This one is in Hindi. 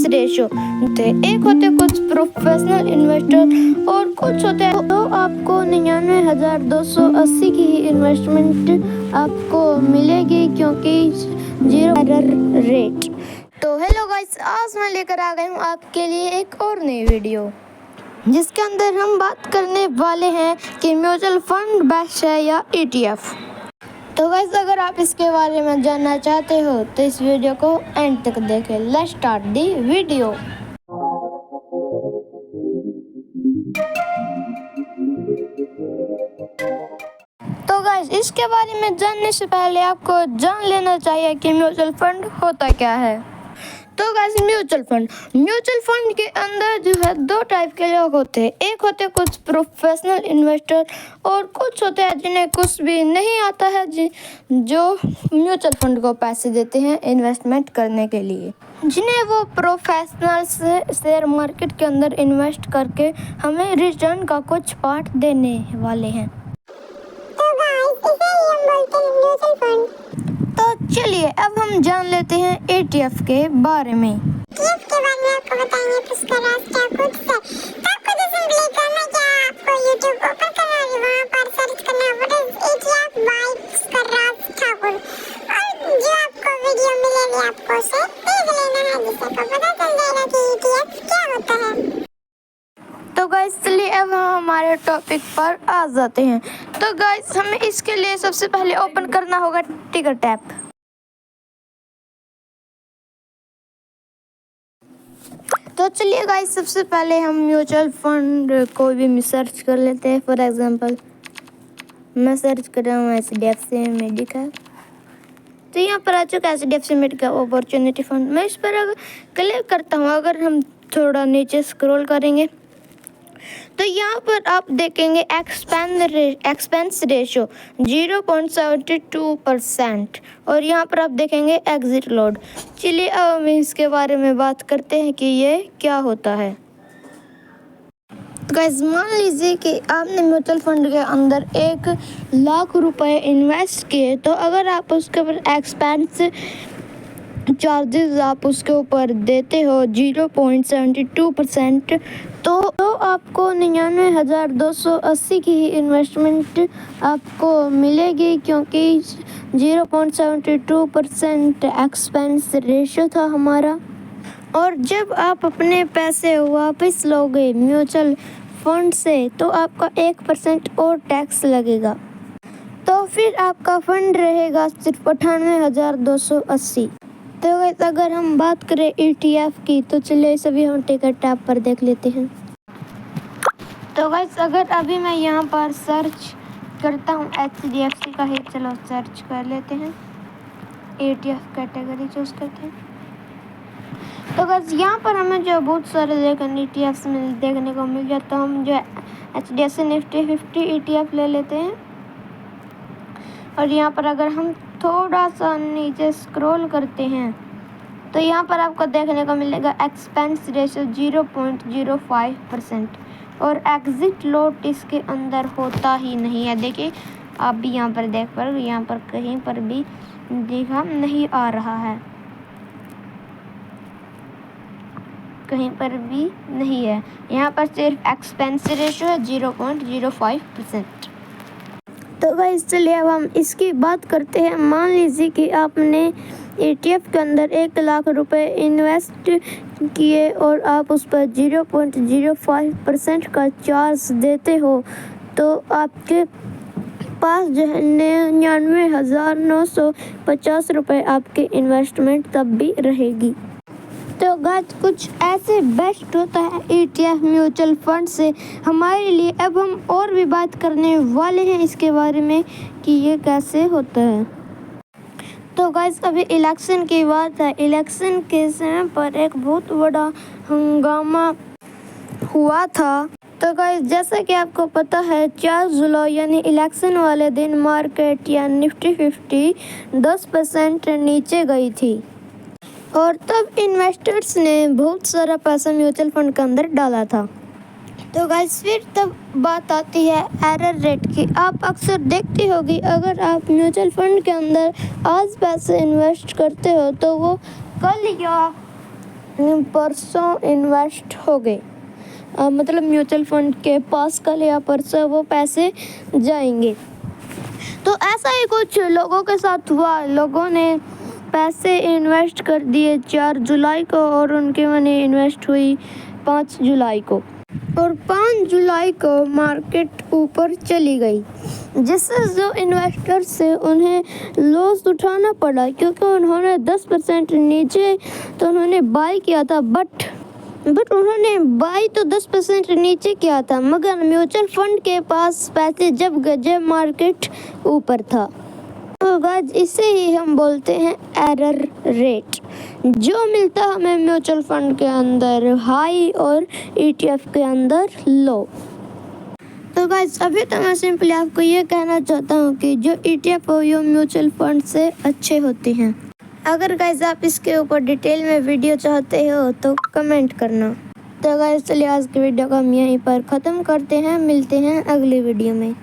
रेशियो होते, एक होते कुछ प्रोफेशनल इन्वेस्टर और कुछ होते हैं तो आपको 99,280 की ही इन्वेस्टमेंट आपको मिलेगी क्योंकि 0 एरर रेट। तो हेलो गाइस, आज मैं लेकर आ गई हूँ आपके लिए एक और नई वीडियो जिसके अंदर हम बात करने वाले हैं कि म्यूचुअल फंड बेस्ट है या ETF। तो गाइस, अगर आप इसके बारे में जानना चाहते हो तो इस वीडियो को एंड तक देखें। Let's start the video. तो गाइस, इसके बारे में जानने से पहले आपको जान लेना चाहिए कि म्यूचुअल फंड होता क्या है। तो गाइस, म्यूचुअल फंड के अंदर जो है दो टाइप के लोग होते हैं, एक होते कुछ प्रोफेशनल इन्वेस्टर और कुछ होते हैं जिन्हें कुछ भी नहीं आता है, जो म्यूचुअल फंड को पैसे देते हैं इन्वेस्टमेंट करने के लिए, जिन्हें वो प्रोफेशनल्स शेयर मार्केट के अंदर इन्वेस्ट करके हमें रिटर्न का कुछ पार्ट देने वाले हैं। तो गाइस, इसे ही हम बोलते हैं म्यूचुअल फंड। तो चलिए अब हम जान लेते हैं ETF के बारे में। ETF के बारे में आपको बताएंगे पुष्कर ठाकुर से। तो आपको तो सिंपली करना क्या, आपको YouTube ओपन करना है, वहाँ पर सर्च करना what is ETF by Pushkar Thakur और जो आपको वीडियो मिलेगी आपको उसे देख लेना है, जिससे आपको पता चल जाएगा कि ETF क्या होता है। तो गाइस, चलिए अब हम हमारे टॉपिक पर आ जाते हैं। तो गाइस, हमें इसके लिए सबसे पहले ओपन करना होगा टिकट ऐप। तो चलिए गाइस, सबसे पहले हम म्यूचुअल फंड को भी सर्च कर लेते हैं। फॉर एग्जांपल मैं सर्च कर रहा हूँ HDFC मेडिकल, तो यहाँ पर आ चुका है HDFC मेडिकल अपॉर्चुनिटी फंड। मैं इस पर अगर क्लिक करता हूँ, अगर हम थोड़ा नीचे स्क्रॉल करेंगे तो यहाँ पर आप देखेंगे एक्सपेंस रेशियो 0.72% और यहाँ पर आप देखेंगे एग्जिट लोड। चलिए अब हम इसके बारे में बात करते हैं कि ये क्या होता है। तो गाइस, मान लीजिए कि आपने म्यूचुअल फंड के अंदर 1,00,000 रुपए इन्वेस्ट किए, तो अगर आप उसके ऊपर एक्सपेंस चार्जेस आप उसके ऊपर देते हो 0.72%, तो आपको 99,280 की ही इन्वेस्टमेंट आपको मिलेगी क्योंकि 0.72% एक्सपेंस रेशियो था हमारा। और जब आप अपने पैसे वापस लोगे म्यूचुअल फंड से तो आपका 1% और टैक्स लगेगा, तो फिर आपका फंड रहेगा सिर्फ 98,280। तो गाइस, अगर हम बात करें ETF की तो चलिए सभी हम टिकट ऐप पर देख लेते हैं। तो गाइस, अगर अभी मैं यहाँ पर सर्च करता हूँ HDFC का ही, चलो सर्च कर लेते हैं, ETF कैटेगरी चूज करते हैं। तो गाइस, यहाँ पर हमें जो बहुत सारे ETFs में देखने को मिल जाता है, हम जो HDFC Nifty 50 ETF ले लेते हैं और यहाँ पर अगर हम थोड़ा सा नीचे स्क्रॉल करते हैं तो यहाँ पर आपको देखने को मिलेगा एक्सपेंस रेशियो 0.05% और एग्जिट लोड इसके अंदर होता ही नहीं है। देखिए आप भी यहाँ पर देख पर यहाँ पर कहीं पर भी देखा नहीं आ रहा है, कहीं पर भी नहीं है। यहाँ पर सिर्फ एक्सपेंस रेशियो है 0.05%। तो गाइस, चलिए अब हम इसकी बात करते हैं। मान लीजिए कि आपने ETF के अंदर 1,00,000 रुपए इन्वेस्ट किए और आप उस पर 0.05% का चार्ज देते हो, तो आपके पास जो है 99,950 रुपये आपके इन्वेस्टमेंट तब भी रहेगी। तो गाइस, कुछ ऐसे बेस्ट होता है ETF म्यूचुअल फंड से हमारे लिए। अब हम और भी बात करने वाले हैं इसके बारे में कि ये कैसे होता है। तो गाइस, अभी इलेक्शन की बात है। इलेक्शन के समय पर एक बहुत बड़ा हंगामा हुआ था। तो गाइस, जैसा कि आपको पता है 4 जुलाई यानी इलेक्शन वाले दिन मार्केट या निफ्टी 50 10% नीचे गई थी और तब इन्वेस्टर्स ने बहुत सारा पैसा म्यूचुअल फंड के अंदर डाला था। तो गाइस, फिर तब बात आती है एरर रेट की। आप अक्सर देखती होगी, अगर आप म्यूचुअल फंड के अंदर आज पैसे इन्वेस्ट करते हो तो वो कल या परसों इन्वेस्ट हो गए, मतलब म्यूचुअल फंड के पास कल या परसों वो पैसे जाएंगे। तो ऐसा ही कुछ लोगों के साथ हुआ। लोगों ने पैसे इन्वेस्ट कर दिए 4 जुलाई को और उनकी मनी इन्वेस्ट हुई 5 जुलाई को, और 5 जुलाई को मार्केट ऊपर चली गई, जिससे जो इन्वेस्टर्स से उन्हें लॉस उठाना पड़ा, क्योंकि उन्होंने 10% नीचे तो उन्होंने बाय किया था, बट उन्होंने बाय तो 10% नीचे किया था, मगर म्यूचुअल फंड के पास पैसे जब गए मार्केट ऊपर था। तो गाइस इसे ही हम बोलते हैं एरर रेट, जो मिलता है हमें म्यूचुअल फंड के अंदर हाई और ETF के अंदर लो। तो गाइस अभी तो मैं सिंपली आपको ये कहना चाहता हूँ कि जो ETF हो ये म्यूचुअल फंड से अच्छे होते हैं। अगर गाइस आप इसके ऊपर डिटेल में वीडियो चाहते हो तो कमेंट करना। तो गाइस चलिए आज की वीडियो को हम यहीं पर ख़त्म करते हैं, मिलते हैं अगली वीडियो में।